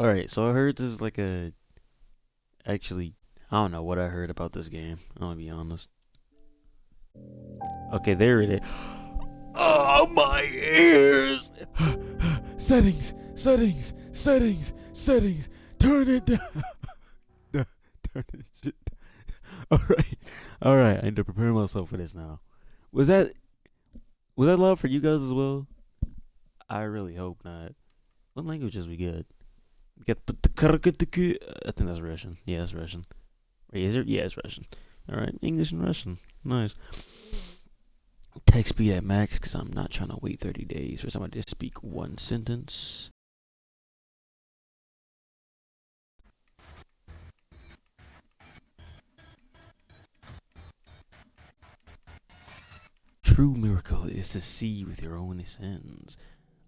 Alright, so I heard this is like a. Actually, I don't know what I heard about this game. I'm gonna be honest. Okay, there it is. Oh, my ears! Settings, settings, settings, settings. Turn it down. Turn it shit. Alright, alright. I need to prepare myself for this now. Was that was that loud for you guys as well? I really hope not. What languages we get? We get I think that's Russian. Yeah, that's Russian. Wait, is it? Yeah, it's Russian. Alright, English and Russian. Nice. Text speed at max because I'm not trying to wait 30 days for somebody to speak one sentence. True miracle is to see with your own sins.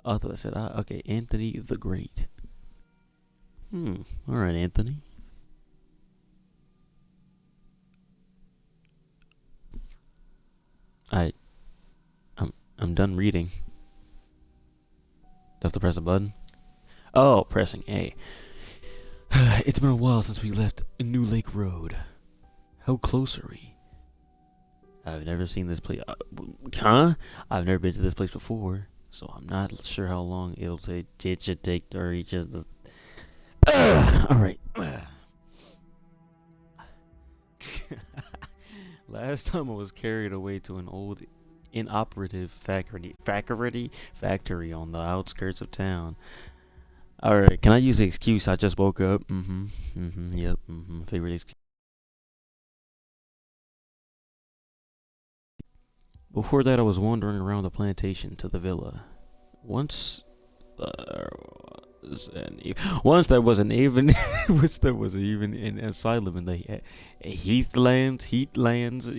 Oh, I thought I said, okay, Anthony the Great. Alright, Anthony. I, I'm done reading. Do I have to press a button? Oh, pressing A. It's been a while since we left New Lake Road. How close are we? I've never seen this place. Huh? I've never been to this place before, so I'm not sure how long it'll take. It should take to reach the. All right. Last time I was carried away to an old, inoperative factory on the outskirts of town. All right. Can I use the excuse I just woke up? Yep. Favorite excuse. Before that, I was wandering around the plantation to the villa. Once, once there was an even, once there was even an asylum in the heathlands, heathlands.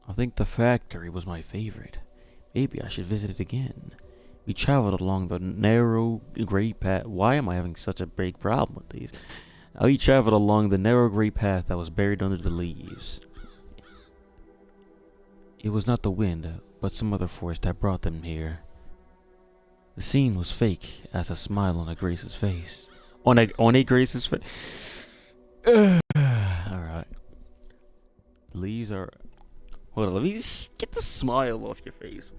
I think the factory was my favorite. Maybe I should visit it again. We traveled along the narrow gray path. Why am I having such a big problem with these? We traveled along the narrow gray path that was buried under the leaves. It was not the wind, but some other force that brought them here. The scene was fake as a smile on a Grace's face. On a Grace's face. Alright. The leaves are. Hold on, let me just get the smile off your face.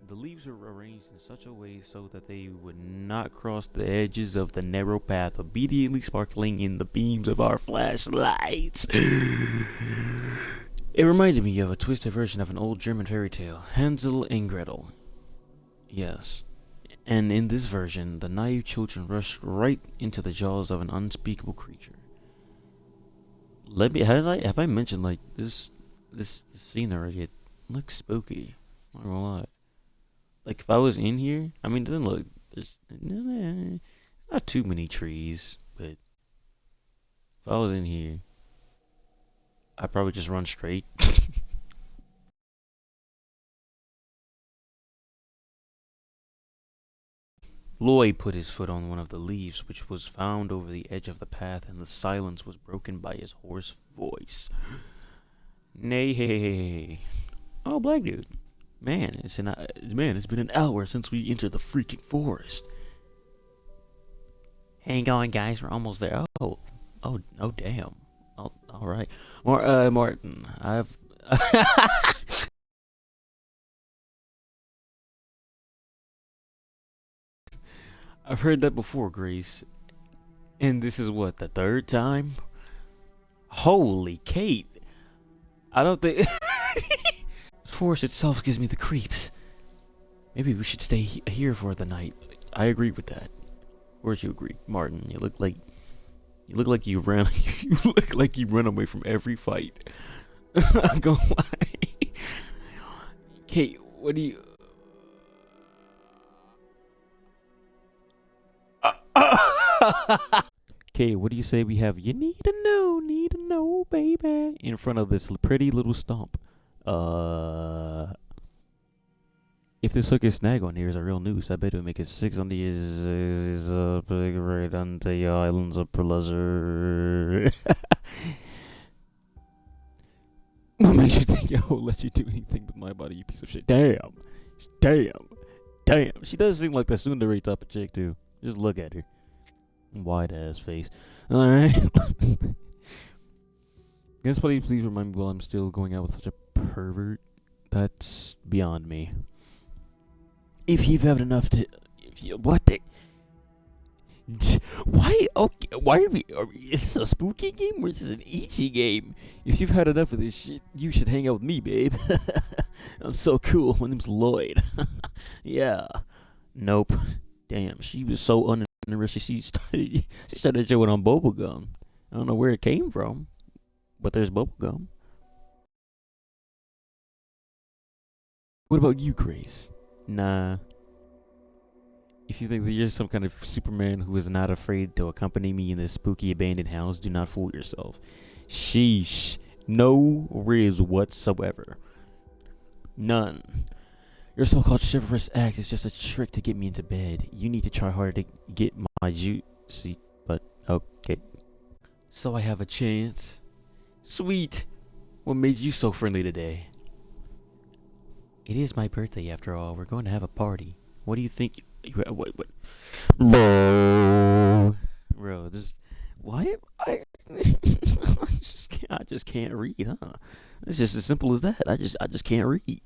The leaves were arranged in such a way so that they would not cross the edges of the narrow path, obediently sparkling in the beams of our flashlights. It reminded me of a twisted version of an old German fairy tale, Hansel and Gretel. Yes. And in this version, the naive children rushed right into the jaws of an unspeakable creature. Have I mentioned like this scene already? It looks spooky. Not gonna lie. Like if I was in here, I mean, it doesn't look. There's not too many trees, but if I was in here, I'd probably just run straight. Lloyd put his foot on one of the leaves, which was found over the edge of the path, and the silence was broken by his hoarse voice. Nay, oh, black dude. It's been an hour since we entered the freaking forest. Hang on, guys, we're almost there. Oh, damn. Oh, all right. Martin, I've. I've heard that before, Grace. And this is what, the third time? Holy Kate. I don't think. The forest itself gives me the creeps. Maybe we should stay here for the night. I agree with that. Where'd you agree, Martin? You look like you ran. You look like you run away from every fight. I'm gonna lie. Kate, what do you? Okay, what do you say we have? You need to know, baby, in front of this pretty little stump. If this hook is snag on here is a real noose, I bet it would make it 6 on the is big right on the islands of pleasure. What makes you think I will let you do anything with my body, you piece of shit? Damn. Damn. Damn. She does seem like the tsundere type of chick, too. Just look at her. Wide ass face. Alright. Guess please remind me while I'm still going out with such a pervert. That's beyond me. If you've had enough to. If you, what the. Why? Okay, why are we? Is this a spooky game or is this an ichi game? If you've had enough of this shit, you should hang out with me, babe. I'm so cool. My name's Lloyd. Yeah. Nope. Damn, she was so uninterested. She started chewing on bubblegum. I don't know where it came from, but there's bubblegum. What about you, Grace? Nah. If you think that you're some kind of Superman who is not afraid to accompany me in this spooky abandoned house, do not fool yourself. Sheesh. No riz whatsoever. None. Your so-called chivalrous act is just a trick to get me into bed. You need to try harder to get my juicy, but okay. So I have a chance. Sweet. What made you so friendly today? It is my birthday after all. We're going to have a party. What do you think? What? Bro, this. Why? I just can't read, huh? It's just as simple as that. I just can't read.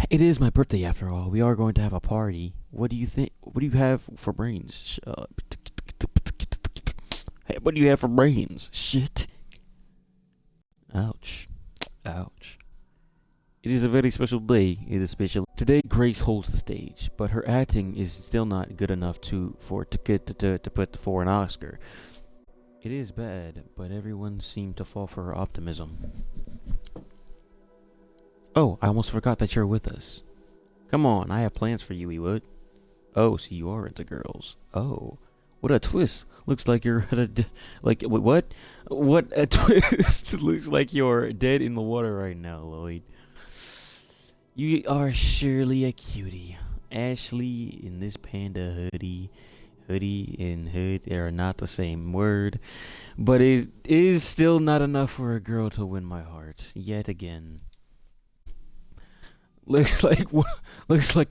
It is my birthday after all. We are going to have a party. What do you think? What do you have for brains? Hey, what do you have for brains? Shit. Ouch. Ouch. It is a very special day. It is special. Today, Grace holds the stage, but her acting is still not good enough to put for an Oscar. It is bad, but everyone seemed to fall for her optimism. Oh, I almost forgot that you're with us. Come on, I have plans for you, Ewood. Oh, so you are into girls. Oh, what a twist! Looks like you're like what? What a twist! Looks like you're dead in the water right now, Lloyd. You are surely a cutie. Ashley in this panda hoodie. Hoodie and hood are not the same word, but it is still not enough for a girl to win my heart yet again. Looks like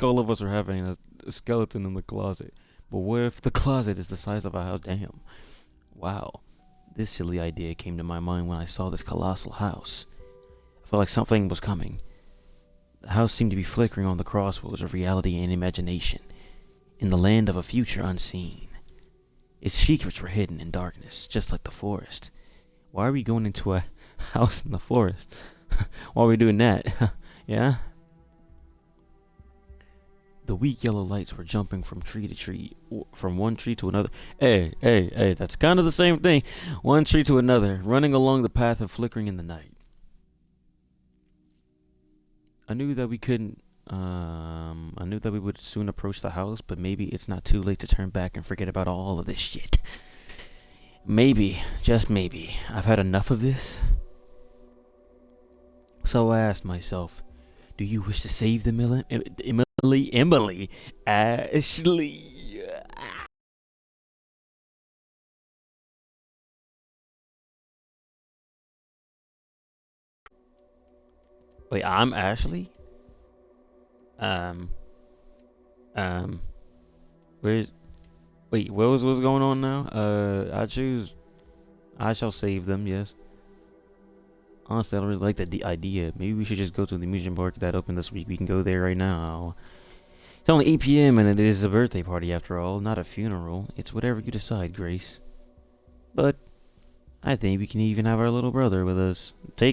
all of us are having a skeleton in the closet. But what if the closet is the size of a house? Damn. Wow. This silly idea came to my mind when I saw this colossal house. I felt like something was coming. The house seemed to be flickering on the crossroads of reality and imagination, in the land of a future unseen. Its secrets were hidden in darkness, just like the forest. Why are we going into a house in the forest? Why are we doing that? Yeah? The weak yellow lights were jumping from tree to tree, from one tree to another. Hey, that's kind of the same thing. One tree to another, running along the path and flickering in the night. I knew that we would soon approach the house, but maybe it's not too late to turn back and forget about all of this shit. Maybe, just maybe, I've had enough of this. So I asked myself, do you wish to save them, Emily, Ashley? Wait, I'm Ashley? Um, um, where's, wait, what's going on now? I shall save them, yes. Honestly, I don't really like the idea. Maybe we should just go to the amusement park that opened this week. We can go there right now. It's only 8 p.m. and it is a birthday party after all, not a funeral. It's whatever you decide, Grace. But I think we can even have our little brother with us. I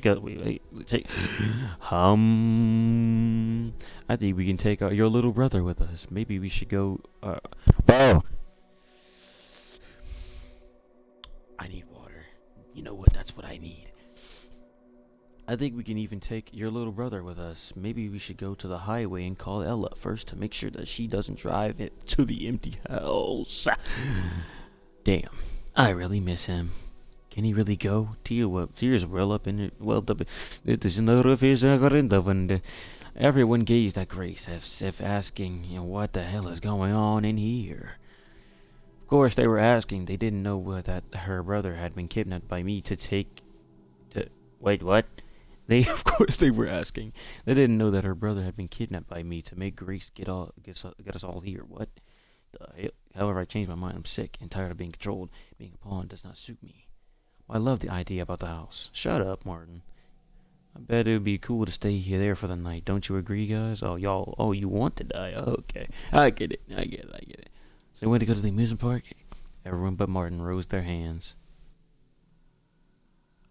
think we can take your little brother with us. Maybe we should go. Oh. I need water. You know what? That's what I need. I think we can even take your little brother with us. Maybe we should go to the highway and call Ella first to make sure that she doesn't drive it to the empty house. Damn, I really miss him. Can he really go? Tears well up in it. Well, it is another fish. Everyone gazed at Grace as if asking, what the hell is going on in here? Of course, they were asking. They didn't know that her brother had been kidnapped by me to. Wait, what? Of course, they were asking. They didn't know that her brother had been kidnapped by me to make Grace get us all here. What the hell? However, I changed my mind. I'm sick and tired of being controlled. Being a pawn does not suit me. Well, I love the idea about the house. Shut up, Martin. I bet it would be cool to stay here there for the night. Don't you agree, guys? Oh, y'all. Oh, you want to die? Okay. I get it. I get it. So you want to go to the amusement park? Everyone but Martin rose their hands.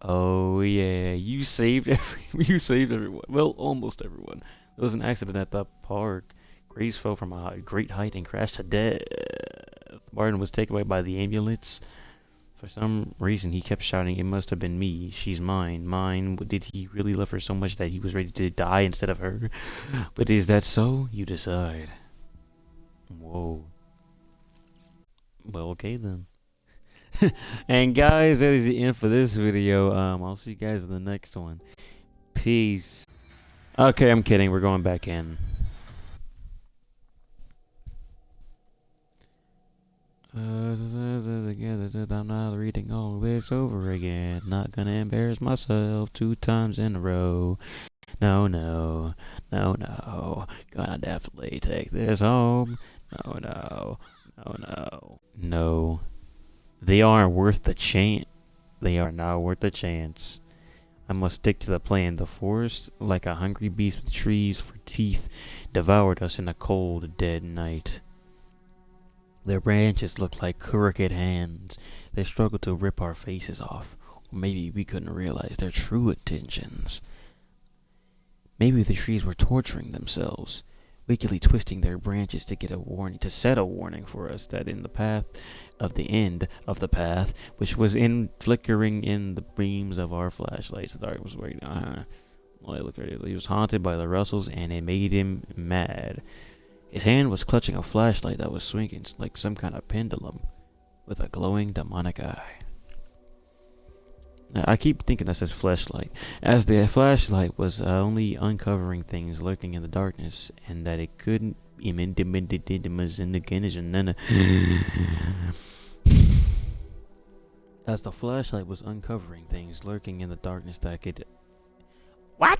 Oh yeah, you saved you saved everyone. Well, almost everyone. There was an accident at the park. Grace fell from a great height and crashed to death. Martin was taken away by the ambulance. For some reason, he kept shouting, "It must have been me. She's mine. Mine." Did he really love her so much that he was ready to die instead of her? But is that so? You decide. Whoa. Well, okay then. And guys, that is the end for this video. I'll see you guys in the next one. Peace. Okay, I'm kidding. We're going back in. I'm not reading all this over again. Not gonna embarrass myself 2 times in a row. No. Gonna definitely take this home. No. They aren't worth the chance. They are not worth the chance. I must stick to the plan. The forest, like a hungry beast with trees for teeth, devoured us in a cold, dead night. Their branches looked like crooked hands. They struggled to rip our faces off. Or maybe we couldn't realize their true intentions. Maybe the trees were torturing themselves, wickedly twisting their branches to set a warning for us that in the path of the end of the path, which was flickering in the beams of our flashlights, the dark was waiting. He was haunted by the rustles, and it made him mad. His hand was clutching a flashlight that was swinging like some kind of pendulum, with a glowing demonic eye. I keep thinking that says flashlight, as the flashlight was only uncovering things lurking in the darkness, and that it couldn't. As the flashlight was uncovering things lurking in the darkness that could. What?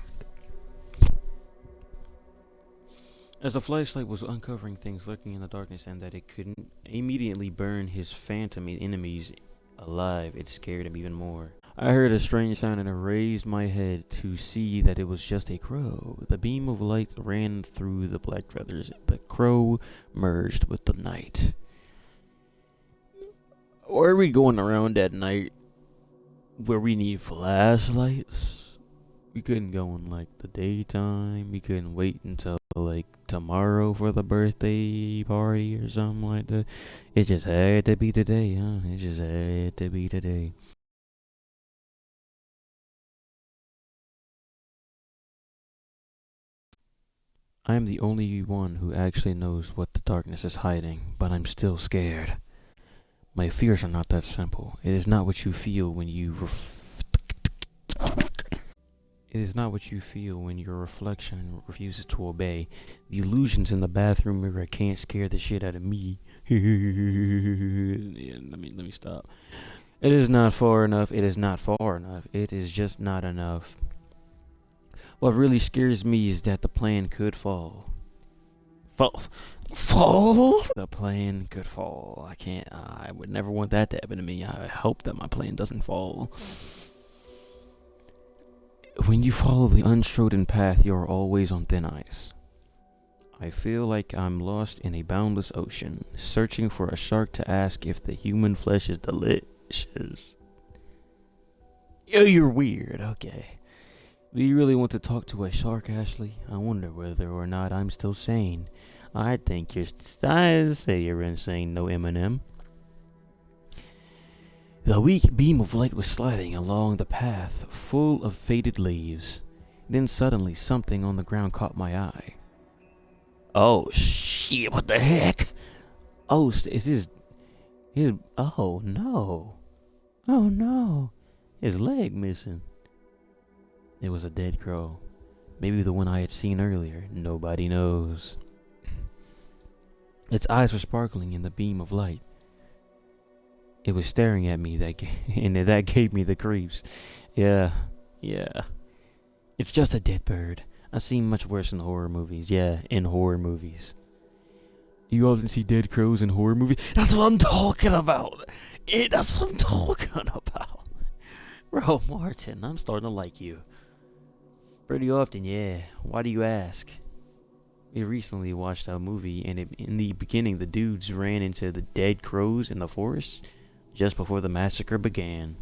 As the flashlight was uncovering things lurking in the darkness, and that it couldn't immediately burn his phantom enemies alive, it scared him even more. I heard a strange sound and I raised my head to see that it was just a crow. The beam of light ran through the black feathers. The crow merged with the night. Or are we going around at night where we need flashlights? We couldn't go in like the daytime. We couldn't wait until like tomorrow for the birthday party or something like that. It just had to be today, huh? It just had to be today. I am the only one who actually knows what the darkness is hiding, but I'm still scared. My fears are not that simple. It is not what you feel when It is not what you feel when your reflection refuses to obey. The illusions in the bathroom mirror can't scare the shit out of me. Yeah, let me stop. It is not far enough. It is not far enough. It is just not enough. What really scares me is that the plan could fall. Fall? The plan could fall. I would never want that to happen to me. I hope that my plan doesn't fall. When you follow the untrodden path, you are always on thin ice. I feel like I'm lost in a boundless ocean, searching for a shark to ask if the human flesh is delicious. Oh, you're weird. Okay. Do you really want to talk to a shark, Ashley? I wonder whether or not I'm still sane. I think I say you're insane, no Eminem. The weak beam of light was sliding along the path, full of faded leaves. Then suddenly something on the ground caught my eye. Oh shit, what the heck? Oh, oh no. Oh no. His leg missing. It was a dead crow. Maybe the one I had seen earlier. Nobody knows. Its eyes were sparkling in the beam of light. It was staring at me, and that gave me the creeps. Yeah, yeah. It's just a dead bird. I've seen much worse in horror movies. Yeah, in horror movies. You often see dead crows in horror movies? That's what I'm talking about! That's what I'm talking about! Bro, Martin, I'm starting to like you. Pretty often, yeah. Why do you ask? We recently watched a movie, and in the beginning, the dudes ran into the dead crows in the forest just before the massacre began.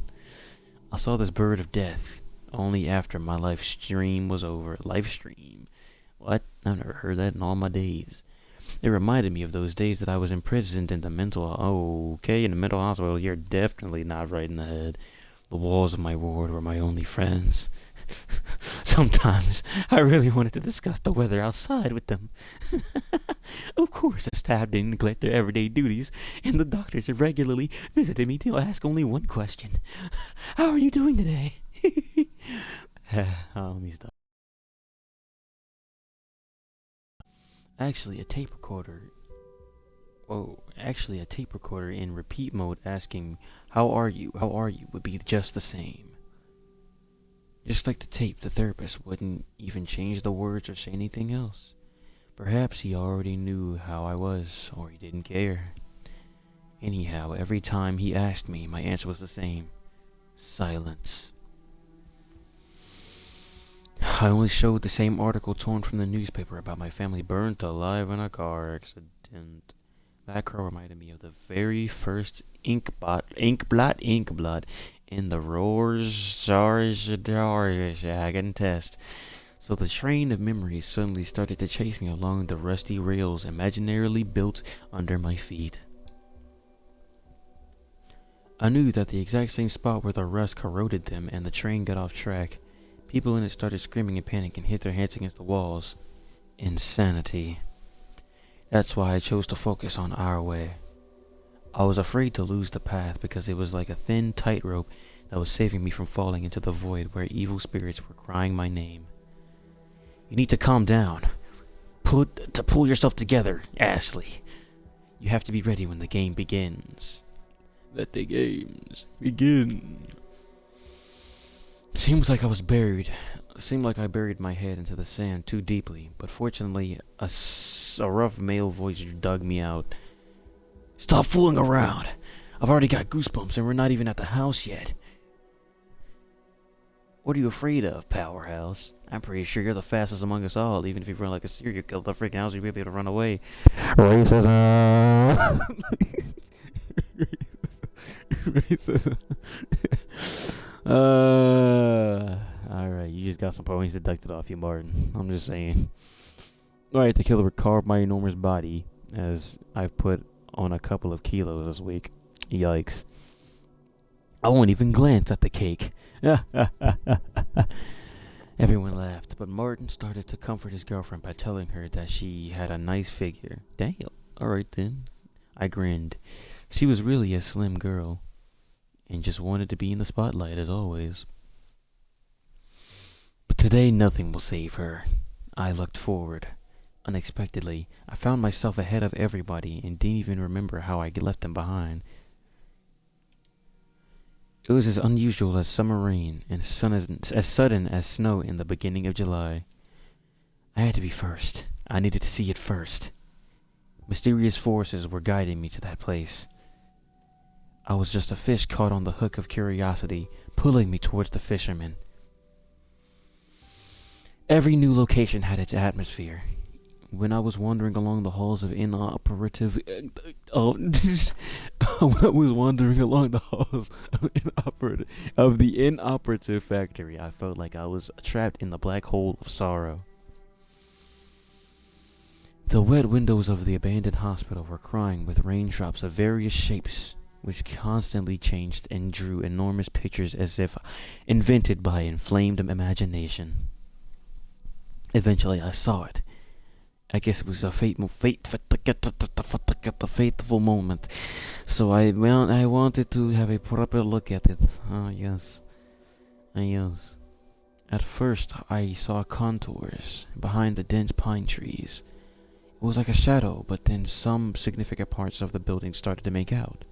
I saw this bird of death only after my live stream was over. Live stream? What? I've never heard that in all my days. It reminded me of those days that I was imprisoned in the in the mental hospital. You're definitely not right in the head. The walls of my ward were my only friends. Sometimes I really wanted to discuss the weather outside with them. Of course, the staff didn't neglect their everyday duties, and the doctors regularly visited me to ask only one question. How are you doing today? Let me stop. Actually, a tape recorder in repeat mode asking, how are you, would be just the same. Just like the tape, the therapist wouldn't even change the words or say anything else. Perhaps he already knew how I was, or he didn't care. Anyhow, every time he asked me, my answer was the same. Silence. I only showed the same article torn from the newspaper about my family burnt alive in a car accident. That crow reminded me of the very first ink blot in the Rorschach test. So the train of memories suddenly started to chase me along the rusty rails imaginarily built under my feet. I knew that the exact same spot where the rust corroded them and the train got off track. People in it started screaming in panic and hit their heads against the walls. Insanity. That's why I chose to focus on our way. I was afraid to lose the path because it was like a thin tightrope that was saving me from falling into the void where evil spirits were crying my name. You need to calm down. Pull yourself together, Ashley. You have to be ready when the game begins. Let the games begin. Seemed like I buried my head into the sand too deeply, but fortunately, a rough male voice dug me out. Stop fooling around! I've already got goosebumps and we're not even at the house yet. What are you afraid of, Powerhouse? I'm pretty sure you're the fastest among us all, even if you run like a serial killer. The freaking house, you'll be able to run away. Racism! Racism. Alright, you just got some points deducted off you, Martin. I'm just saying. Alright, the killer carved my enormous body, as I've put on a couple of kilos this week. Yikes. I won't even glance at the cake. Everyone laughed, but Martin started to comfort his girlfriend by telling her that she had a nice figure. Damn. Alright then. I grinned. She was really a slim girl, and just wanted to be in the spotlight as always. But today nothing will save her. I looked forward. Unexpectedly, I found myself ahead of everybody and didn't even remember how I left them behind. It was as unusual as summer rain and as sudden as snow in the beginning of July. I had to be first. I needed to see it first. Mysterious forces were guiding me to that place. I was just a fish caught on the hook of curiosity, pulling me towards the fisherman. Every new location had its atmosphere. When I was wandering along the halls of inoperative factory, I felt like I was trapped in the black hole of sorrow. The wet windows of the abandoned hospital were crying with raindrops of various shapes, which constantly changed and drew enormous pictures as if invented by inflamed imagination. Eventually I saw it. I guess it was a fateful moment. So I wanted to have a proper look at it. Yes. At first, I saw contours behind the dense pine trees. It was like a shadow, but then some significant parts of the building started to make out.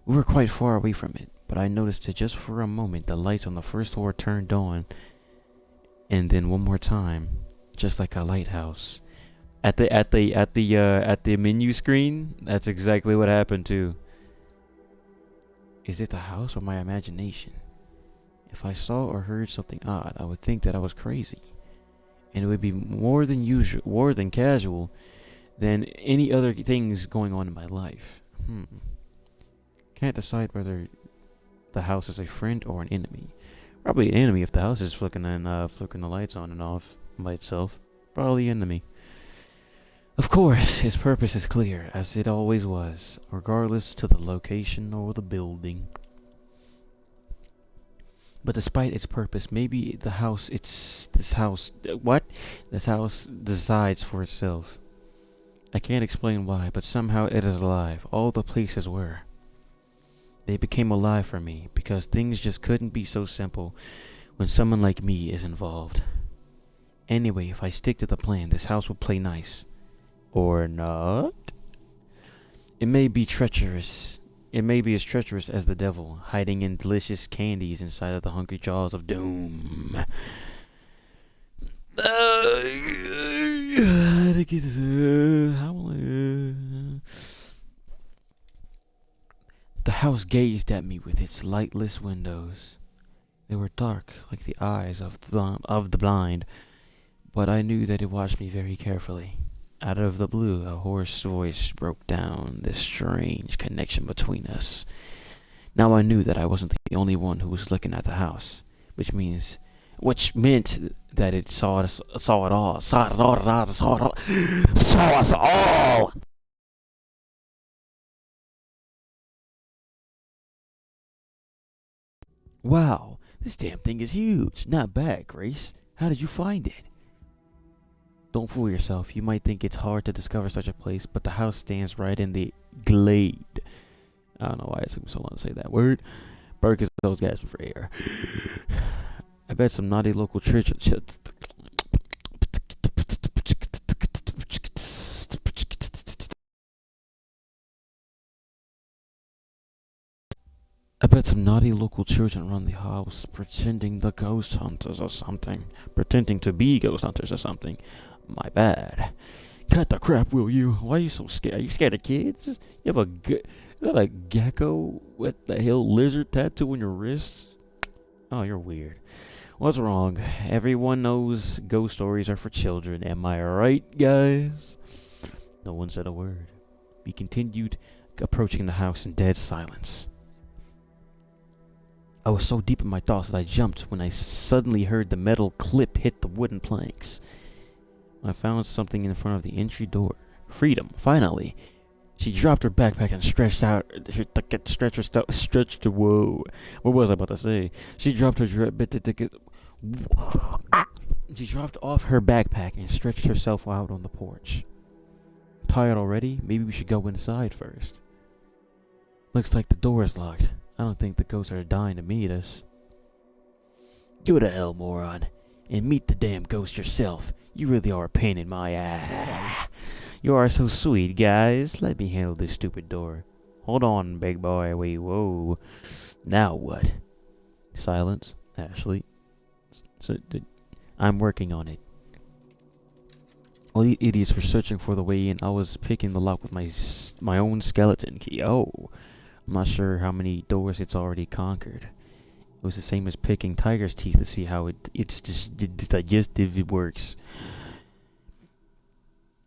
We were quite far away from it, but I noticed that just for a moment the lights on the first floor turned on, and then one more time, just like a lighthouse. At the menu screen, that's exactly what happened too. Is it the house or my imagination? If I saw or heard something odd, I would think that I was crazy, and it would be more than casual than any other things going on in my life. Can't decide whether the house is a friend or an enemy. Probably an enemy if the house is flicking the lights on and off by itself. Probably enemy. Of course, his purpose is clear, as it always was, regardless to the location or the building. But despite its purpose, maybe this house decides for itself. I can't explain why, but somehow it is alive. All the places were. They became alive for me, because things just couldn't be so simple when someone like me is involved. Anyway, if I stick to the plan, this house will play nice. Or not? It may be treacherous. It may be as treacherous as the devil, hiding in delicious candies inside of the hungry jaws of doom. The house gazed at me with its lightless windows. They were dark, like the eyes of the blind, but I knew that it watched me very carefully. Out of the blue, a hoarse voice broke down this strange connection between us. Now I knew that I wasn't the only one who was looking at the house, which meant that it saw us all. Wow, this damn thing is huge. Not bad, Grace. How did you find it? Don't fool yourself. You might think it's hard to discover such a place, but the house stands right in the glade. I don't know why it took me so long to say that word. Burke is those guys for air. I bet some naughty local church. I bet some naughty local children run the house pretending to be ghost hunters or something. My bad. Cut the crap, will you? Why are you so scared? Are you scared of kids? You have is that a gecko with the hell lizard tattoo on your wrist? Oh, you're weird. What's wrong? Everyone knows ghost stories are for children. Am I right, guys? No one said a word. We continued approaching the house in dead silence. I was so deep in my thoughts that I jumped when I suddenly heard the metal clip hit the wooden planks. I found something in front of the entry door. Freedom, finally. She dropped her backpack and stretched whoa. What was I about to say? She dropped off her backpack and stretched herself out on the porch. Tired already? Maybe we should go inside first. Looks like the door is locked. I don't think the ghosts are dying to meet us. Go to hell, moron. And meet the damn ghost yourself. You really are a pain in my ass. You are so sweet, guys. Let me handle this stupid door. Hold on, big boy. Wait, whoa. Now what? Silence. Ashley. I'm working on it. All the idiots were searching for the way in. I was picking the lock with my own skeleton key. Oh. I'm not sure how many doors it's already conquered. It was the same as picking tiger's teeth to see how its digestive works.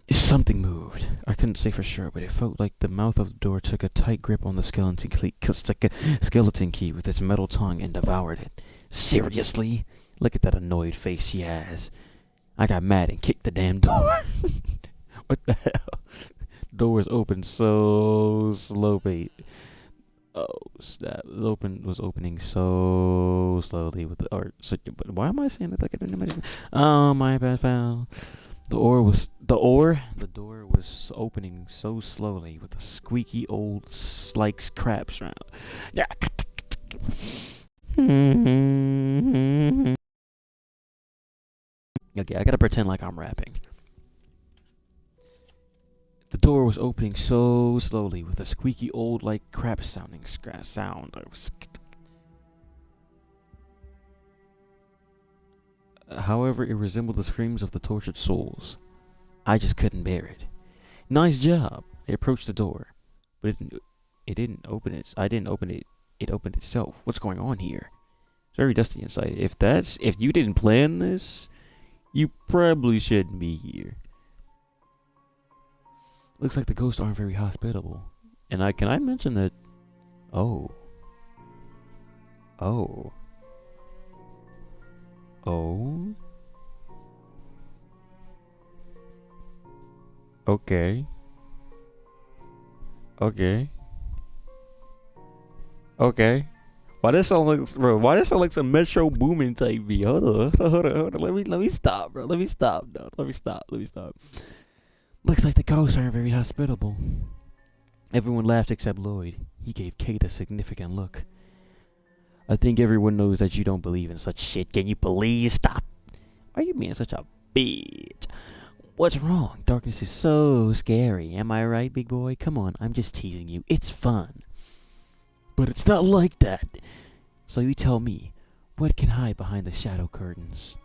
Something moved. I couldn't say for sure, but it felt like the mouth of the door took a tight grip on the skeleton key with its metal tongue and devoured it. Seriously? Look at that annoyed face she has. I got mad and kicked the damn door. What the hell? Door was open so slowly. Oh snap! It was opening so slowly with but why am I saying it like I didn't know? Oh my bad, pal. The door was opening so slowly with a squeaky old like crap sound. Okay, I gotta pretend like I'm rapping. The door was opening so slowly with a squeaky old like crap sounding sound. However, it resembled the screams of the tortured souls. I just couldn't bear it. Nice job. I approached the door, but it didn't open it. I didn't open it. It opened itself. What's going on here? It's very dusty inside. If you didn't plan this, you probably shouldn't be here. Looks like the ghosts aren't very hospitable. And can I mention that? Oh. Oh. Oh. Okay. Okay. Okay. Why does sound like, bro? Why does sound like some Metro Boomin type beat? Hold on, hold on, hold on. Let me stop, bro. Let me stop, no. Let me stop. Let me stop. Looks like the ghosts aren't very hospitable. Everyone laughed except Lloyd. He gave Kate a significant look. I think everyone knows that you don't believe in such shit. Can you please stop? Why are you being such a bitch? What's wrong? Darkness is so scary. Am I right, big boy? Come on, I'm just teasing you. It's fun. But it's not like that. So you tell me, what can hide behind the shadow curtains?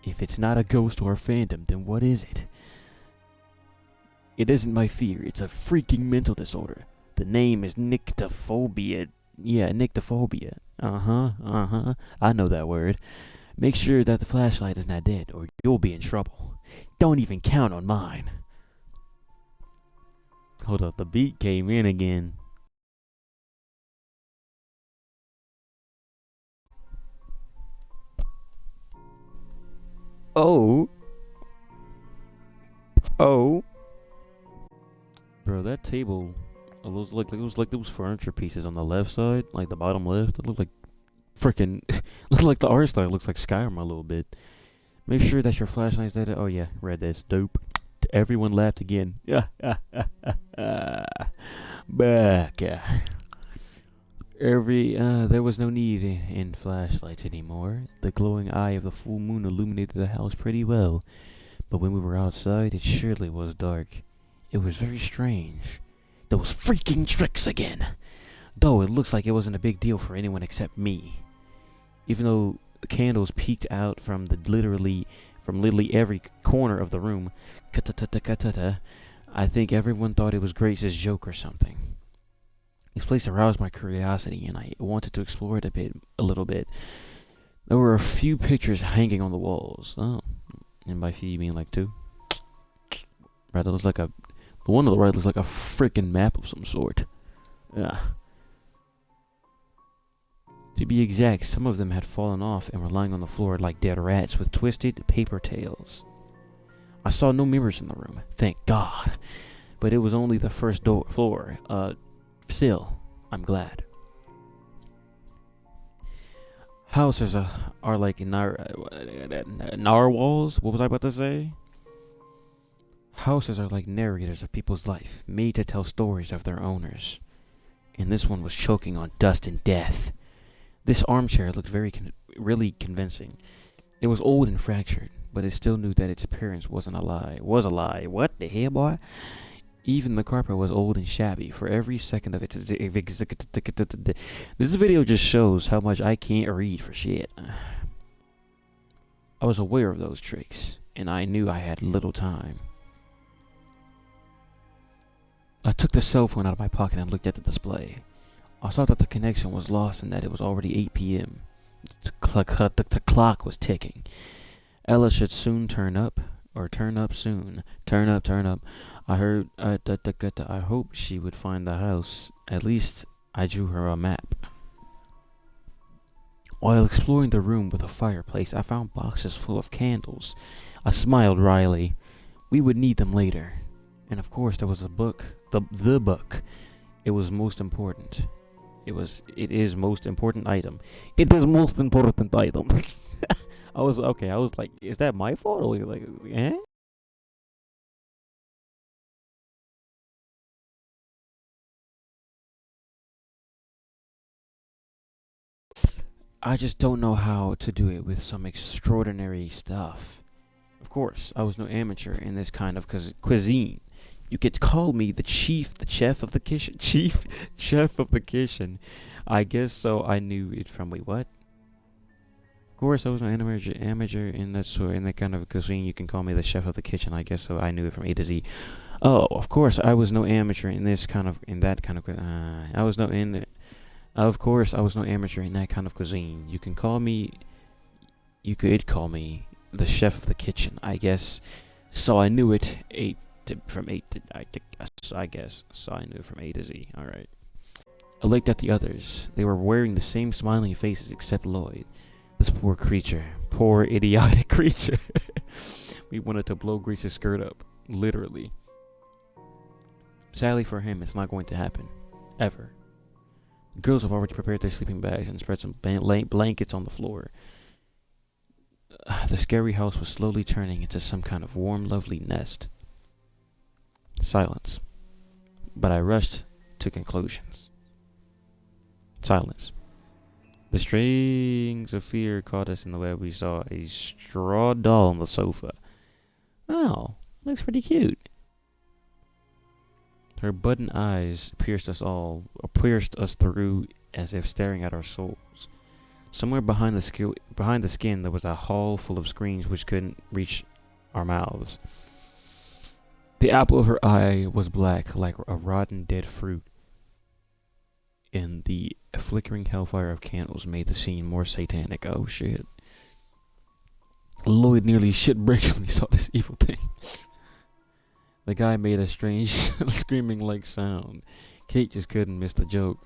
If it's not a ghost or a phantom, then what is it? It isn't my fear. It's a freaking mental disorder. The name is nyctophobia. Yeah, nyctophobia. Uh-huh. I know that word. Make sure that the flashlight is not dead, or you'll be in trouble. Don't even count on mine. Hold up, the beat came in again. Oh. Oh. Bro, that table, it was like those furniture pieces on the left side, like the bottom left. It looked like freaking, looked like the art style looks like Skyrim a little bit. Make sure that your flashlight's dead. Oh yeah, read this. Dope. Everyone laughed again. Back. There was no need in flashlights anymore. The glowing eye of the full moon illuminated the house pretty well. But when we were outside, it surely was dark. It was very strange. Those freaking tricks again! Though it looks like it wasn't a big deal for anyone except me. Even though the candles peeked out from literally every corner of the room, I think everyone thought it was Grace's joke or something. This place aroused my curiosity, and I wanted to explore it a little bit. There were a few pictures hanging on the walls. Oh, and by few you mean like two? Right, it looks like the one on the right looks like a freaking map of some sort. Yeah. To be exact, some of them had fallen off and were lying on the floor like dead rats with twisted paper tails. I saw no mirrors in the room, thank God. But it was only the first floor. Still, I'm glad. Houses are like narwhals. What was I about to say? Houses are like narrators of people's life, made to tell stories of their owners. And this one was choking on dust and death. This armchair looked really convincing. It was old and fractured, but it still knew that its appearance was a lie. What the hell, boy? Even the carpet was old and shabby for every second of it. This video just shows how much I can't read for shit. I was aware of those tricks, and I knew I had little time. I took the cell phone out of my pocket and looked at the display. I saw that the connection was lost and that it was already 8 p.m. The clock was ticking. Ella should soon turn up, or turn up soon. Turn up. I heard, I hope she would find the house. At least I drew her a map. While exploring the room with a fireplace, I found boxes full of candles. I smiled wryly. We would need them later. And of course there was a book. The book. It was most important. It is most important item. It is most important item. I was like, is that my fault? Or like, eh? I just don't know how to do it with some extraordinary stuff. Of course, I was no amateur in this kind of cuisine. You could call me the chef of the kitchen. Chief chef of the kitchen. I guess so. I knew it from wait, what? Of course, I was an amateur in that kind of cuisine. You can call me the chef of the kitchen. I guess so. I knew it from A to Z. Oh, of course, I was no amateur in that kind of. I was no in. Of course, I was no amateur in that kind of cuisine. You could call me the chef of the kitchen. I guess. So I knew it from A to I guess. So I knew it from A to Z. All right. I looked at the others. They were wearing the same smiling faces except Lloyd. This poor creature. Poor idiotic creature. We wanted to blow Grace's skirt up. Literally. Sadly for him, it's not going to happen. Ever. The girls have already prepared their sleeping bags and spread some blankets on the floor. The scary house was slowly turning into some kind of warm, lovely nest. Silence. But I rushed to conclusions. Silence. The strings of fear caught us in the web. We saw a straw doll on the sofa. Oh, looks pretty cute. Her button eyes pierced us through as if staring at our souls. Somewhere behind the skin there was a hall full of screens which couldn't reach our mouths. The apple of her eye was black like a rotten dead fruit, and the flickering hellfire of candles made the scene more satanic. Oh shit. Lloyd nearly shit bricks when he saw this evil thing. The guy made a strange screaming-like sound. Kate just couldn't miss the joke.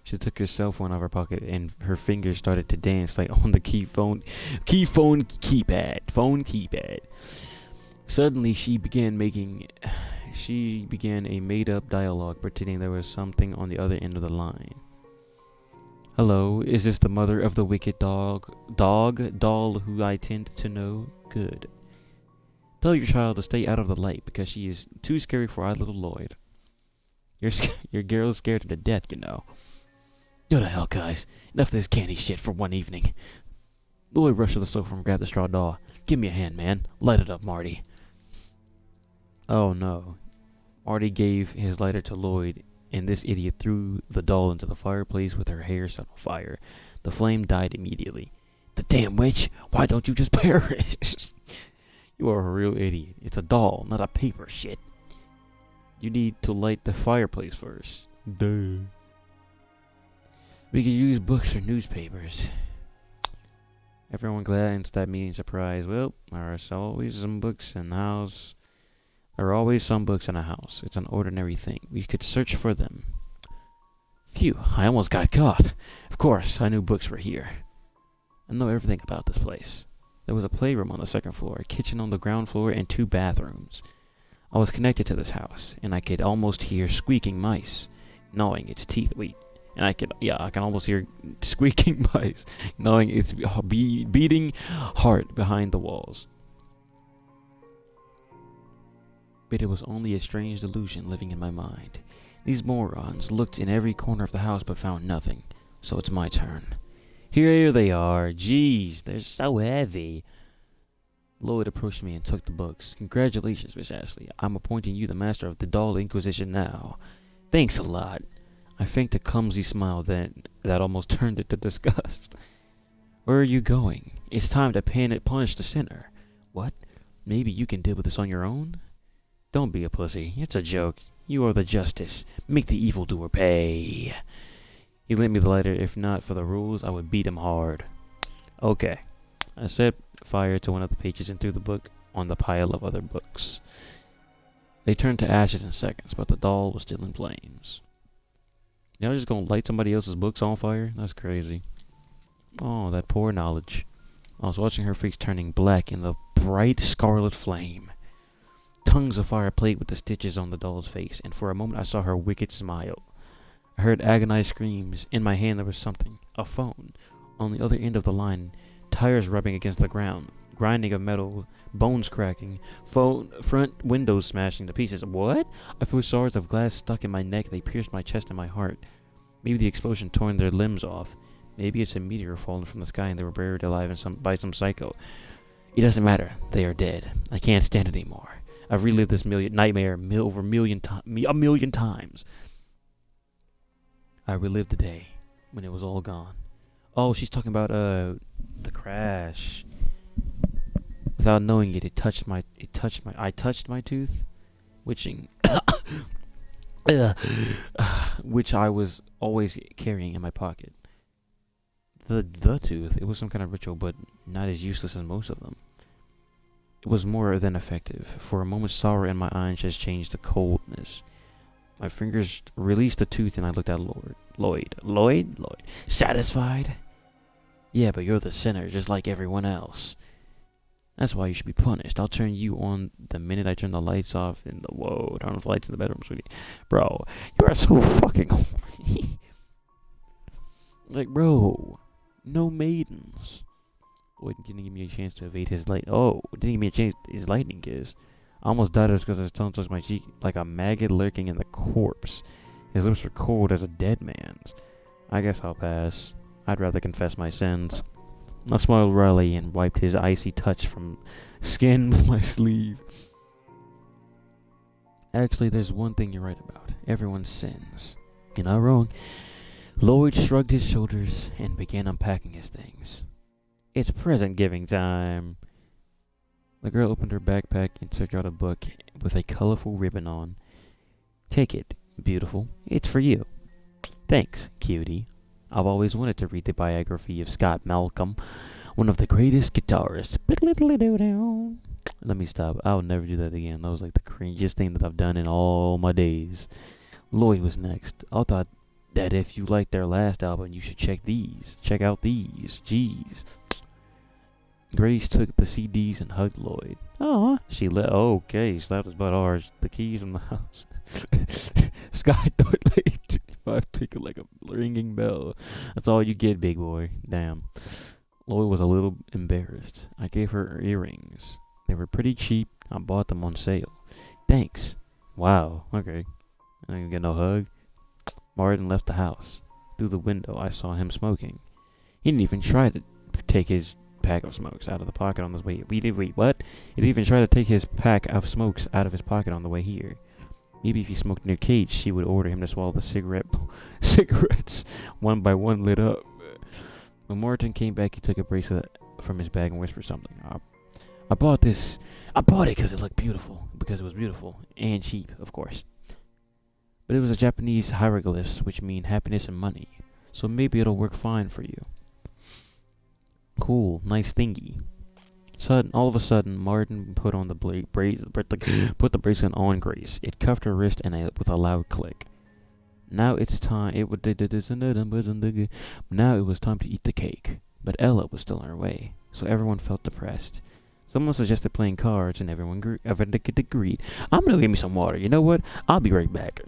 She took her cell phone out of her pocket and her fingers started to dance like on the keypad. Suddenly she began a made-up dialogue, pretending there was something on the other end of the line. Hello, is this the mother of the wicked doll who I tend to know? Good. Tell your child to stay out of the light because she is too scary for our little Lloyd. Your girl's scared him to death, you know. Go to hell, guys. Enough of this candy shit for one evening. Lloyd rushed to the sofa and grabbed the straw doll. Give me a hand, man. Light it up, Marty. Oh no. Marty gave his lighter to Lloyd, and this idiot threw the doll into the fireplace with her hair set on fire. The flame died immediately. The damn witch! Why don't you just perish? You are a real idiot. It's a doll, not a paper shit. You need to light the fireplace first. Duh. We could use books or newspapers. Everyone glanced at me in surprise. Well, there are always some books in the house. There are always some books in a house. It's an ordinary thing. We could search for them. Phew, I almost got caught. Of course, I knew books were here. I know everything about this place. There was a playroom on the second floor, a kitchen on the ground floor, and 2 bathrooms. I was connected to this house, and I could almost hear squeaking mice gnawing its teeth. I can almost hear squeaking mice gnawing its beating heart behind the walls. But it was only a strange delusion living in my mind. These morons looked in every corner of the house but found nothing, so it's my turn. Here they are. Jeez, they're so heavy. Lloyd approached me and took the books. Congratulations, Miss Ashley. I'm appointing you the master of the Doll Inquisition now. Thanks a lot. I faked a clumsy smile that almost turned it to disgust. Where are you going? It's time to punish the sinner. What? Maybe you can deal with this on your own? Don't be a pussy. It's a joke. You are the justice. Make the evildoer pay. He lent me the lighter. If not for the rules, I would beat him hard. Okay. I set fire to one of the pages and threw the book on the pile of other books. They turned to ashes in seconds, but the doll was still in flames. Y'all just gonna light somebody else's books on fire? That's crazy. Oh, that poor knowledge. I was watching her face turning black in the bright scarlet flame. Tongues of fire played with the stitches on the doll's face, and for a moment I saw her wicked smile. I heard agonized screams. In my hand there was something. A phone. On the other end of the line, tires rubbing against the ground, grinding of metal, bones cracking, front windows smashing to pieces. What? I felt shards of glass stuck in my neck. They pierced my chest and my heart. Maybe the explosion torn their limbs off. Maybe it's a meteor fallen from the sky and they were buried alive by some psycho. It doesn't matter. They are dead. I can't stand it anymore. I've relived this nightmare over a million times. I relived the day when it was all gone. Oh, she's talking about the crash. Without knowing it, I touched my tooth, witching, which I was always carrying in my pocket. The tooth, it was some kind of ritual, but not as useless as most of them. It was more than effective. For a moment, sorrow in my eyes just changed to coldness. My fingers released the tooth and I looked at Lloyd? Satisfied? Yeah, but you're the sinner, just like everyone else. That's why you should be punished. I'll turn you on the minute I turn the lights off whoa, turn off the lights in the bedroom, sweetie. Bro, you are so fucking horny. Like, bro, no maidens. Lloyd didn't give me a chance to evade his didn't give me a chance his lightning kiss. I almost died because his tongue touched my cheek like a maggot lurking in the corpse. His lips were cold as a dead man's. I guess I'll pass. I'd rather confess my sins. I smiled wryly and wiped his icy touch from skin with my sleeve. Actually, there's one thing you're right about. Everyone sins. You're not wrong. Lloyd shrugged his shoulders and began unpacking his things. It's present giving time. The girl opened her backpack and took out a book with a colorful ribbon on. Take it, beautiful. It's for you. Thanks, cutie. I've always wanted to read the biography of Scott Malcolm, one of the greatest guitarists. Let me stop. I'll never do that again. That was like the cringiest thing that I've done in all my days. Lloyd was next. I thought that if you liked their last album, you should check out these. Jeez. Grace took the CDs and hugged Lloyd. Aw, she slapped his butt hard. The keys from the house. Sky North Lake 25 tinkled like a ringing bell. That's all you get, big boy. Damn. Lloyd was a little embarrassed. I gave her earrings. They were pretty cheap. I bought them on sale. Thanks. Wow, okay. I didn't get no hug. Martin left the house. Through the window, I saw him smoking. He didn't even try to take his pack of smokes out of the pocket on his way. Wait, what? He didn't even try to take his pack of smokes out of his pocket on the way here. Maybe if he smoked near Kate, she would order him to swallow the cigarettes one by one lit up. When Martin came back, he took a bracelet from his bag and whispered something. I bought it because it looked beautiful. Because it was beautiful. And cheap, of course. But it was a Japanese hieroglyphs, which mean happiness and money. So maybe it'll work fine for you. Cool, nice thingy. All of a sudden, Martin put on the put the bracelet on Grace. It cuffed her wrist with a loud click. Now it's time. Now it was time to eat the cake. But Ella was still on her way, so everyone felt depressed. Someone suggested playing cards, and everyone agreed. I'm gonna get me some water. You know what? I'll be right back.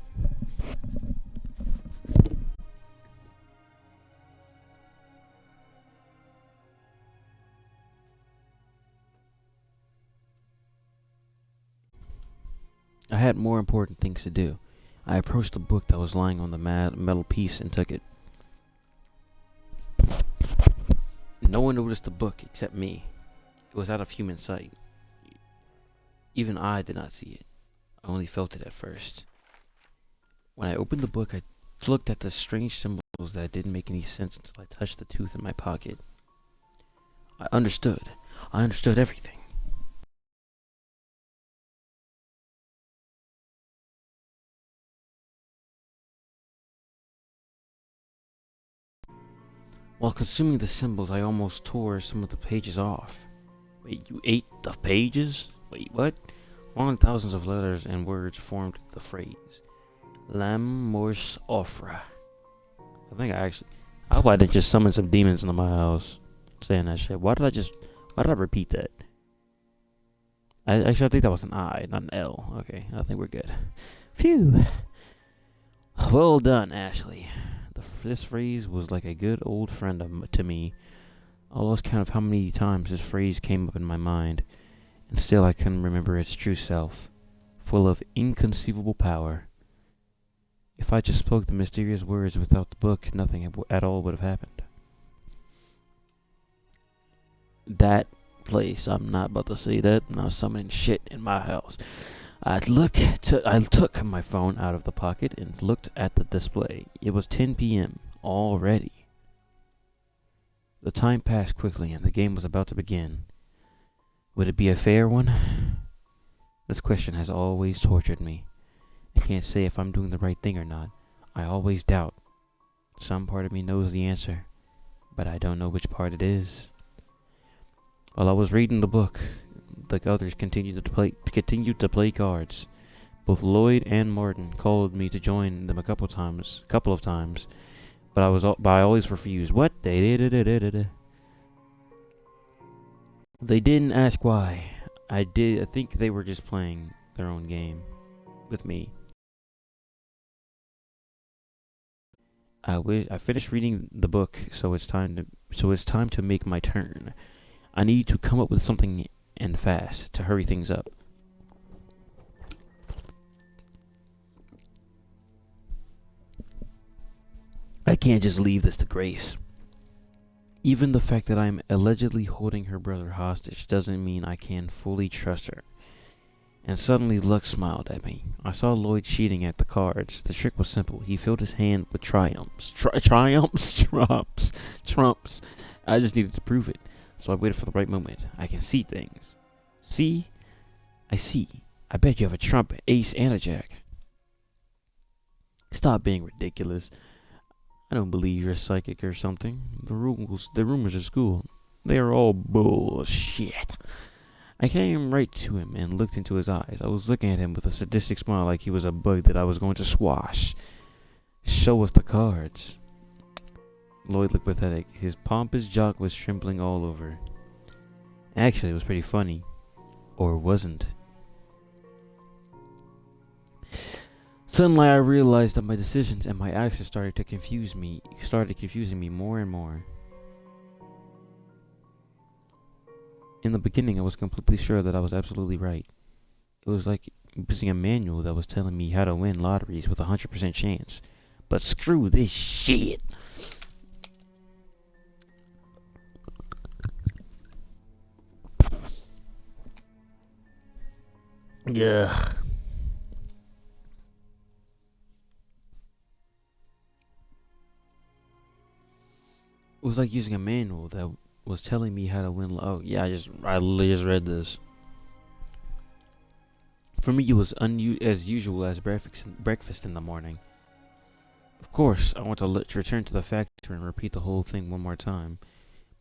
I had more important things to do. I approached the book that was lying on the metal piece and took it. No one noticed the book except me. It was out of human sight. Even I did not see it. I only felt it at first. When I opened the book, I looked at the strange symbols that didn't make any sense until I touched the tooth in my pocket. I understood. I understood everything. While consuming the symbols, I almost tore some of the pages off. Wait, you ate the pages? Wait, what? Long thousands of letters and words formed the phrase. Lam Mors Ofra. I hope I didn't just summon some demons into my house saying that shit. Why did I repeat that? I think that was an I, not an L. Okay, I think we're good. Phew. Well done, Ashley. This phrase was like a good old friend to me. I lost count of how many times this phrase came up in my mind, and still I couldn't remember its true self, full of inconceivable power. If I just spoke the mysterious words without the book, nothing at all would have happened. That place. I'm not about to say that. I'm not summoning shit in my house. I took my phone out of the pocket and looked at the display. It was 10 p.m. already. The time passed quickly and the game was about to begin. Would it be a fair one? This question has always tortured me. I can't say if I'm doing the right thing or not. I always doubt. Some part of me knows the answer, but I don't know which part it is. While I was reading the book, the others continued to play cards. Both Lloyd and Martin called me to join them a couple of times, but I always refused. What? They didn't ask why. I think they were just playing their own game with me. I finished reading the book, so it's time to make my turn. I need to come up with something and fast to hurry things up. I can't just leave this to Grace. Even the fact that I'm allegedly holding her brother hostage doesn't mean I can fully trust her. And suddenly Luck smiled at me. I saw Lloyd cheating at the cards. The trick was simple. He filled his hand with trumps. I just needed to prove it. So I waited for the right moment. I can see things. See? I see. I bet you have a trump, ace, and a jack. Stop being ridiculous. I don't believe you're psychic or something. The rumors at school, they are all bullshit. I came right to him and looked into his eyes. I was looking at him with a sadistic smile like he was a bug that I was going to squash. Show us the cards. Lloyd looked pathetic. His pompous jock was trembling all over. Actually, it was pretty funny. Or wasn't. Suddenly I realized that my decisions and my actions started confusing me more and more. In the beginning, I was completely sure that I was absolutely right. It was like using a manual that was telling me how to win lotteries with a 100% chance. But screw this shit. Yeah. It was like using a manual that was telling me how to win. Oh yeah, I literally just read this. For me, it was as usual as breakfast in the morning. Of course, I want to return to the factory and repeat the whole thing one more time,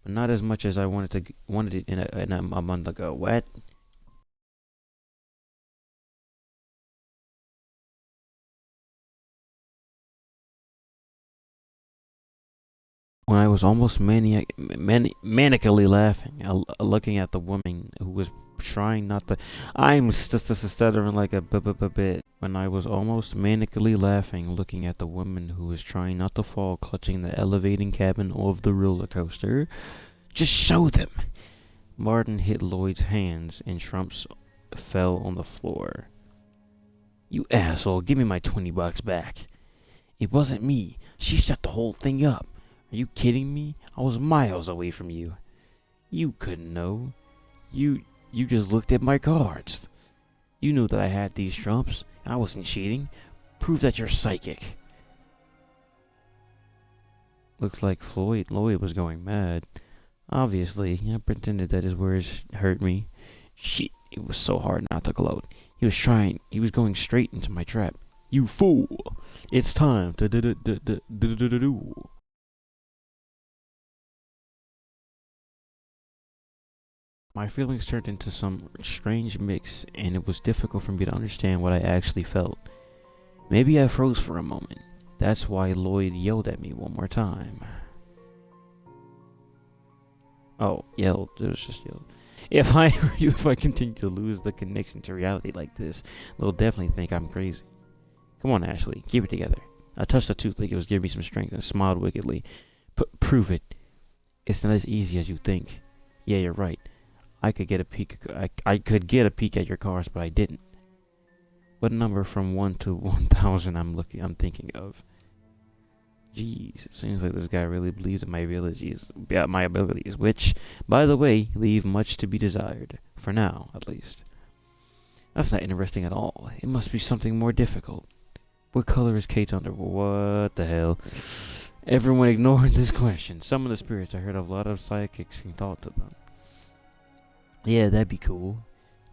but not as much as I wanted it in a month ago. What? When I was almost manically laughing, looking at the woman who was trying not to. I'm just stuttering like a bit. When I was almost manically laughing, looking at the woman who was trying not to fall, clutching the elevating cabin of the roller coaster. Just show them! Martin hit Lloyd's hands, and trumps fell on the floor. You asshole, give me my $20 back. It wasn't me. She set the whole thing up. Are you kidding me? I was miles away from you. You couldn't know. You just looked at my cards. You knew that I had these trumps. I wasn't cheating. Prove that you're psychic. Looks like Lloyd was going mad. Obviously, I pretended that his words hurt me. Shit, it was so hard not to gloat. He was going straight into my trap. You fool! It's time to do. My feelings turned into some strange mix, and it was difficult for me to understand what I actually felt. Maybe I froze for a moment. That's why Lloyd yelled at me one more time. Oh, yelled. It was just yelled. If I continue to lose the connection to reality like this, they'll definitely think I'm crazy. Come on, Ashley, keep it together. I touched the tooth like it was giving me some strength and smiled wickedly. Prove it. It's not as easy as you think. Yeah, you're right. I could get a peek at your cars, but I didn't. What number from 1 to 1,000 I'm thinking of? Jeez, it seems like this guy really believes in my abilities, which, by the way, leave much to be desired. For now, at least. That's not interesting at all. It must be something more difficult. What color is Kate's underwear? What the hell? Everyone ignored this question. Some of the spirits I heard of a lot of psychics can talk to them. Yeah, that'd be cool.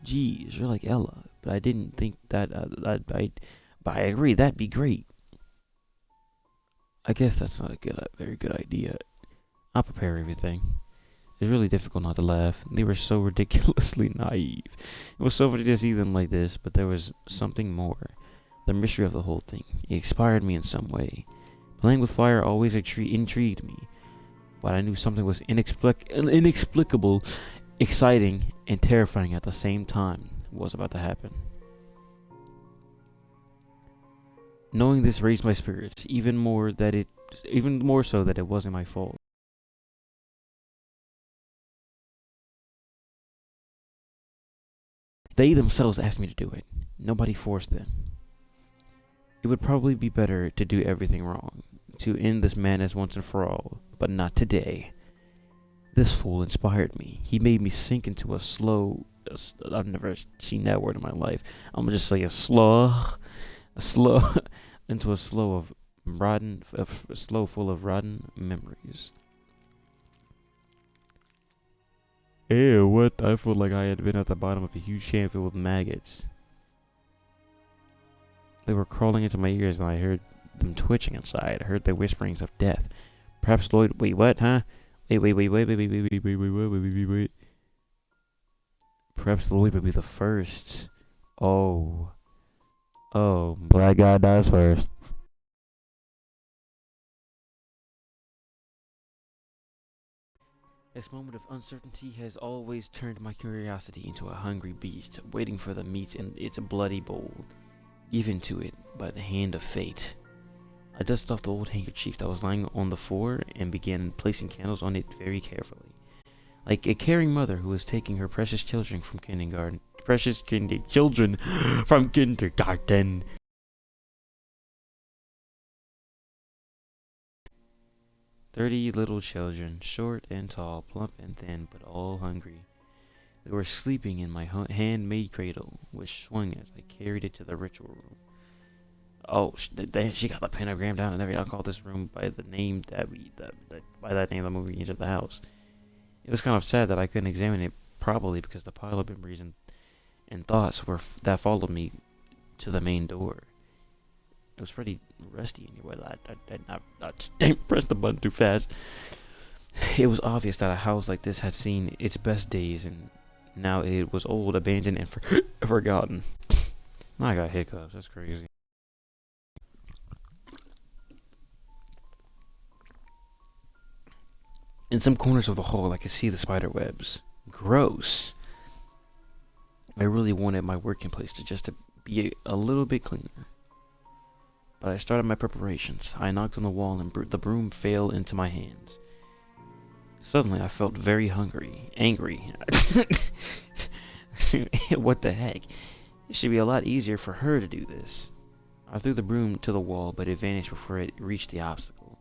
Geez, you're like Ella, but I didn't think that. But I agree, that'd be great. I guess that's not very good idea. I'll prepare everything. It's really difficult not to laugh. They were so ridiculously naive. It was so funny to see them like this, but there was something more. The mystery of the whole thing. It inspired me in some way. Playing with fire always intrigued me, but I knew something was inexplicable, exciting, and terrifying at the same time was about to happen. Knowing this raised my spirits even more so that it wasn't my fault. They themselves asked me to do it. Nobody forced them. It would probably be better to do everything wrong, to end this madness once and for all, but not today. This fool inspired me. He made me sink into I've never seen that word in my life. I'm gonna just say a slow, into a slow full of rotten memories. Ew, what? I felt like I had been at the bottom of a huge can filled with maggots. They were crawling into my ears and I heard them twitching inside. I heard their whisperings of death. Perhaps Lloyd... Wait, what, huh? Wait. Perhaps Lloyd would be the first. Oh. Black guy dies first. This moment of uncertainty has always turned my curiosity into a hungry beast, waiting for the meat in its bloody bowl, given to it by the hand of fate. I dusted off the old handkerchief that was lying on the floor and began placing candles on it very carefully, like a caring mother who was taking her precious children from kindergarten. 30 little children, short and tall, plump and thin, but all hungry. They were sleeping in my handmade cradle, which swung as I carried it to the ritual room. Oh, she got the pentagram down and everything. I'll call this room by the name by that name the movie entered the house. It was kind of sad that I couldn't examine it properly because the pile of memories and thoughts that followed me to the main door. It was pretty rusty anyway. I pressed the button too fast. It was obvious that a house like this had seen its best days, and now it was old, abandoned, and forgotten. I got hiccups. That's crazy. In some corners of the hall, I could see the spider webs. Gross. I really wanted my working place to be a little bit cleaner. But I started my preparations. I knocked on the wall and the broom fell into my hands. Suddenly I felt very angry. What the heck? It should be a lot easier for her to do this. I threw the broom to the wall, but it vanished before it reached the obstacle.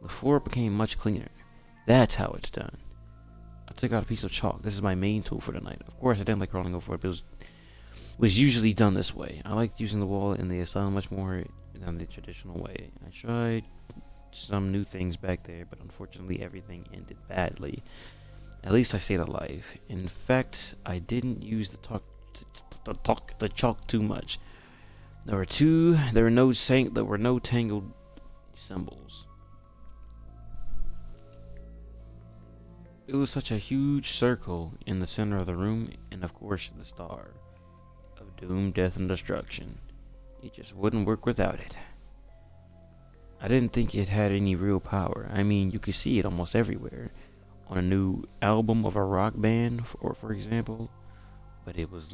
The floor became much cleaner. That's how it's done. I took out a piece of chalk. This is my main tool for the night. Of course, I didn't like crawling over it, but it was usually done this way. I liked using the wall in the asylum much more than the traditional way. I tried some new things back there, but unfortunately everything ended badly. At least I stayed alive. In fact, I didn't use the chalk too much. There were no tangled symbols. It was such a huge circle in the center of the room, and of course the star of doom, death, and destruction. It just wouldn't work without it. I didn't think it had any real power. I mean, you could see it almost everywhere. On a new album of a rock band, for example. But it looks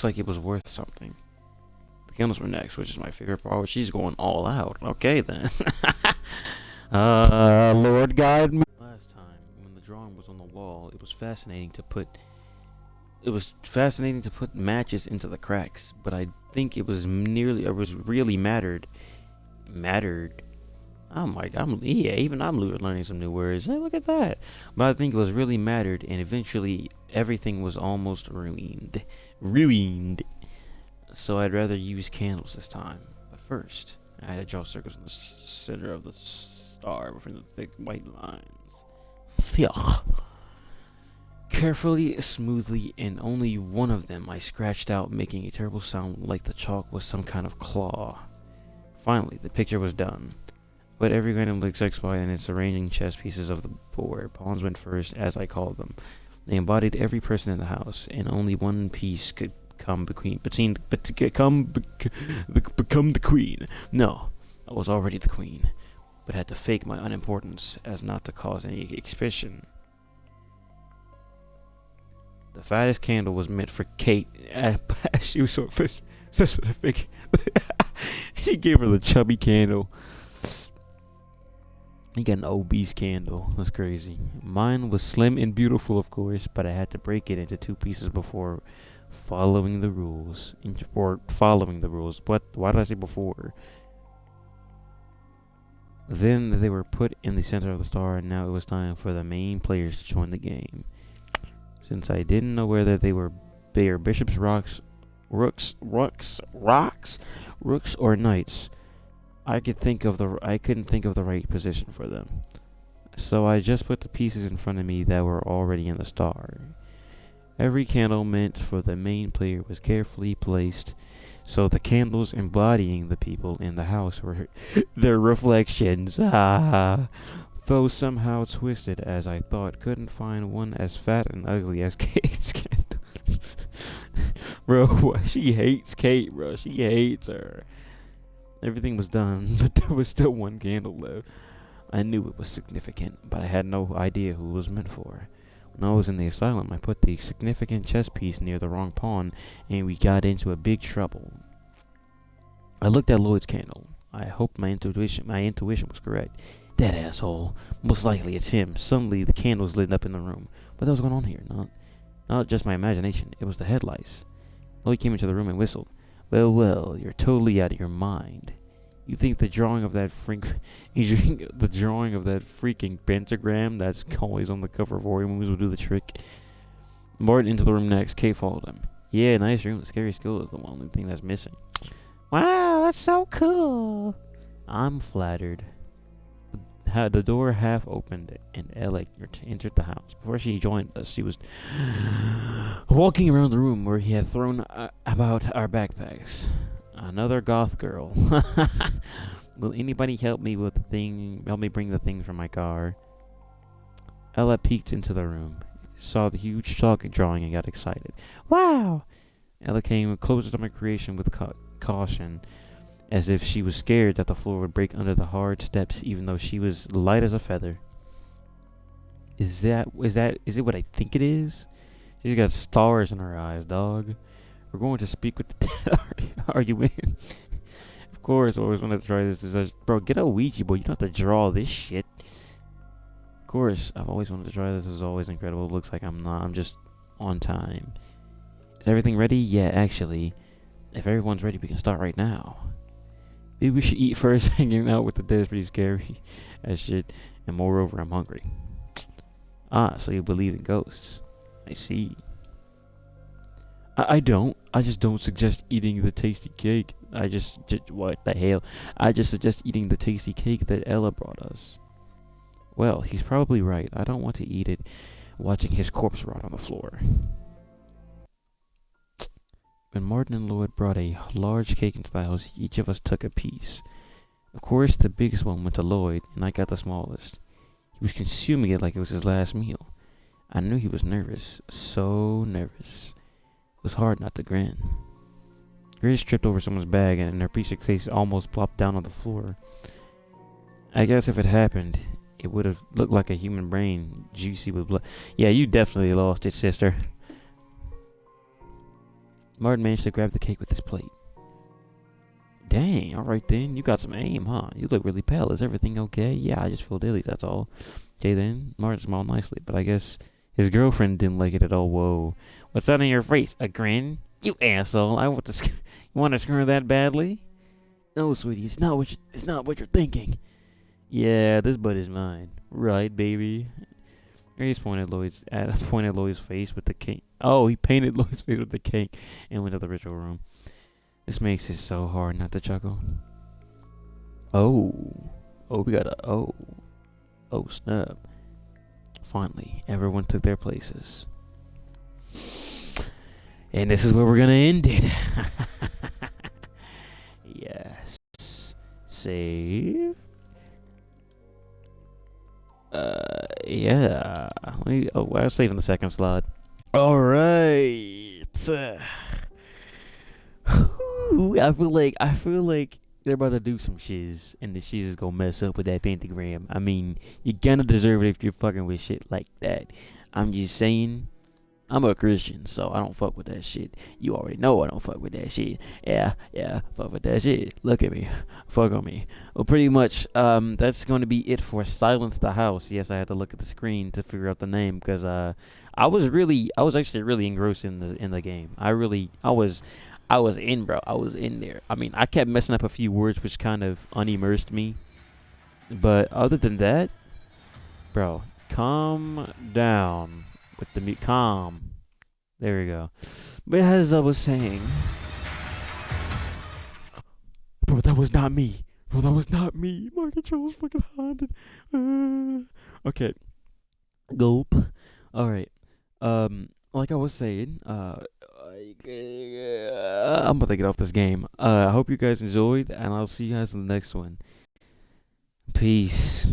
like it was worth something. The candles were next, which is my favorite part. She's going all out. Okay then. Lord guide me. Last time, when the drawing was on the wall, it was fascinating to put matches into the cracks, but I think it really mattered Even I'm learning some new words. Hey, look at that. But I think it was really mattered, and eventually everything was almost ruined. Ruined. So I'd rather use candles this time. But first, I had to draw circles in the center of the star between the thick white lines. Phew. Carefully, smoothly, and only one of them I scratched out, making a terrible sound like the chalk was some kind of claw. Finally, the picture was done. But every random looked satisfied in its arranging chess pieces of the board. Pawns went first, as I called them. They embodied every person in the house, and only one piece could become the queen. No, I was already the queen, but had to fake my unimportance as not to cause any suspicion. The fattest candle was meant for Kate. She was so specific. He gave her the chubby candle. He got an obese candle. That's crazy. Mine was slim and beautiful, of course, but I had to break it into two pieces before following the rules. What? Why did I say before? Then they were put in the center of the star, and now it was time for the main players to join the game. Since I didn't know whether they were bishops, rooks, or knights, I couldn't think of the right position for them. So I just put the pieces in front of me that were already in the star. Every candle meant for the main player was carefully placed, so the candles embodying the people in the house were their reflections. Though somehow twisted, as I thought, couldn't find one as fat and ugly as Kate's candle. Bro, she hates Kate, bro. She hates her. Everything was done, but there was still one candle left. I knew it was significant, but I had no idea who it was meant for. When I was in the asylum, I put the significant chess piece near the wrong pawn, and we got into a big trouble. I looked at Lloyd's candle. I hoped my intuition was correct. That asshole. Most likely it's him. Suddenly the candles lit up in the room. What was going on here? Not just my imagination. It was the headlights. Lloyd came into the room and whistled. Well, you're totally out of your mind. You think the drawing of that freaking pentagram that's always on the cover of horror movies will do the trick? Martin into the room next. Kate followed him. Yeah, nice room. The scary skull is the only thing that's missing. Wow, that's so cool. I'm flattered. The door half opened and Ella entered the house. Before she joined us, she was walking around the room where he had thrown about our backpacks. Another goth girl. Will anybody help me bring the things from my car? Ella peeked into the room, saw the huge chalk drawing, and got excited. Wow! Ella came closer to my creation with caution, as if she was scared that the floor would break under the hard steps, even though she was light as a feather. Is it what I think it is? She's got stars in her eyes, dog. We're going to speak with the dead. Are you in? Of course, I always wanted to try this. Bro, get a Ouija board. You don't have to draw this shit. Of course, I've always wanted to try this. This is always incredible. It looks like I'm not. I'm just on time. Is everything ready? Yeah, actually. If everyone's ready, we can start right now. Maybe we should eat first. Hanging out with the dead is pretty scary as shit. And moreover, I'm hungry. Ah, so you believe in ghosts. I see. I don't. I just don't suggest eating the tasty cake. What the hell? I just suggest eating the tasty cake that Ella brought us. Well, he's probably right. I don't want to eat it watching his corpse rot on the floor. When Martin and Lloyd brought a large cake into the house, each of us took a piece. Of course, the biggest one went to Lloyd, and I got the smallest. He was consuming it like it was his last meal. I knew he was nervous. So nervous. It was hard not to grin. Grace tripped over someone's bag, and her piece of cake almost plopped down on the floor. I guess if it happened, it would have looked like a human brain, juicy with blood. Yeah, you definitely lost it, sister. Martin managed to grab the cake with his plate. Dang, alright then, you got some aim, huh? You look really pale. Is everything okay? Yeah, I just feel dizzy, that's all. Okay then, Martin smiled nicely, but I guess his girlfriend didn't like it at all. Whoa. What's that on your face? A grin? You asshole. You want to screw that badly? No, sweetie, it's not what you're thinking. Yeah, this butt is mine. Right, baby. He just pointed Lloyd's face with the cake. Oh, he painted Lloyd's face with the cake and went to the ritual room. This makes it so hard not to chuckle. Oh. Oh, we got a oh snap. Finally, everyone took their places. And this is where we're gonna end it. Yes. Save. Yeah. I'll save in the second slot. All right. I feel like they're about to do some shiz, and the shiz is gonna mess up with that pentagram. I mean, you gonna deserve it if you're fucking with shit like that. I'm just saying. I'm a Christian, so I don't fuck with that shit. You already know I don't fuck with that shit. Yeah, fuck with that shit. Look at me. Fuck on me. Well, pretty much, that's going to be it for Silence the House. Yes, I had to look at the screen to figure out the name, because, I was actually really engrossed in the game. I was in, bro. I was in there. I mean, I kept messing up a few words, which kind of unimmersed me. But other than that, bro, calm down with the calm. There we go. But as I was saying, bro, that was not me. Bro, that was not me. My controller's fucking haunted. Okay. Gulp. All right. Like I was saying, I'm about to get off this game. I hope you guys enjoyed, and I'll see you guys in the next one. Peace.